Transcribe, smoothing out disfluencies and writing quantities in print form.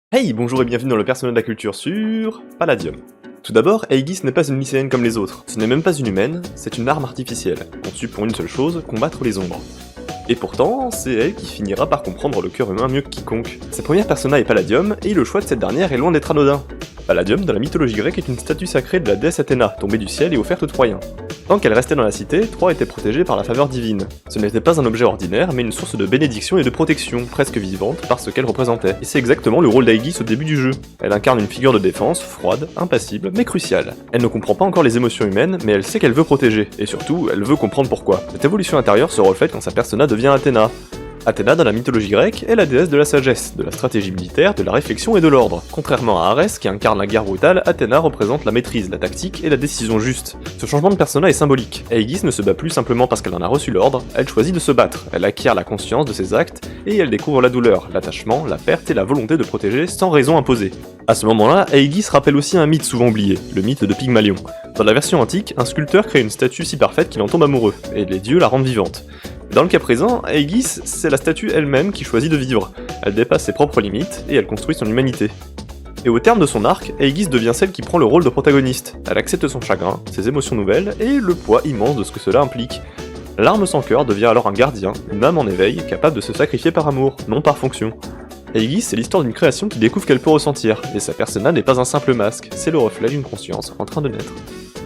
Hey, bonjour et bienvenue dans le personnage de la culture sur Palladium. Tout d'abord, Aegis n'est pas une lycéenne comme les autres. Ce n'est même pas une humaine, c'est une arme artificielle, conçue pour une seule chose, combattre les ombres. Et pourtant, c'est elle qui finira par comprendre le cœur humain mieux que quiconque. Sa première persona est Palladium, et le choix de cette dernière est loin d'être anodin. Palladium, dans la mythologie grecque, est une statue sacrée de la déesse Athéna, tombée du ciel et offerte aux Troyens. Tant qu'elle restait dans la cité, Troie était protégée par la faveur divine. Ce n'était pas un objet ordinaire, mais une source de bénédiction et de protection, presque vivante, par ce qu'elle représentait. Et c'est exactement le rôle d'Aegis au début du jeu. Elle incarne une figure de défense, froide, impassible, mais cruciale. Elle ne comprend pas encore les émotions humaines, mais elle sait qu'elle veut protéger, et surtout, elle veut comprendre pourquoi. Cette évolution intérieure se reflète quand sa persona devient Athéna. Athéna, dans la mythologie grecque, est la déesse de la sagesse, de la stratégie militaire, de la réflexion et de l'ordre. Contrairement à Arès, qui incarne la guerre brutale, Athéna représente la maîtrise, la tactique et la décision juste. Ce changement de persona est symbolique. Aegis ne se bat plus simplement parce qu'elle en a reçu l'ordre, elle choisit de se battre, elle acquiert la conscience de ses actes, et elle découvre la douleur, l'attachement, la perte et la volonté de protéger sans raison imposée. À ce moment-là, Aegis rappelle aussi un mythe souvent oublié, le mythe de Pygmalion. Dans la version antique, un sculpteur crée une statue si parfaite qu'il en tombe amoureux, et les dieux la rendent vivante. Dans le cas présent, Aegis, c'est la statue elle-même qui choisit de vivre. Elle dépasse ses propres limites, et elle construit son humanité. Et au terme de son arc, Aegis devient celle qui prend le rôle de protagoniste. Elle accepte son chagrin, ses émotions nouvelles, et le poids immense de ce que cela implique. L'arme sans cœur devient alors un gardien, une âme en éveil, capable de se sacrifier par amour, non par fonction. Aegis, c'est l'histoire d'une création qui découvre qu'elle peut ressentir, et sa persona n'est pas un simple masque, c'est le reflet d'une conscience en train de naître.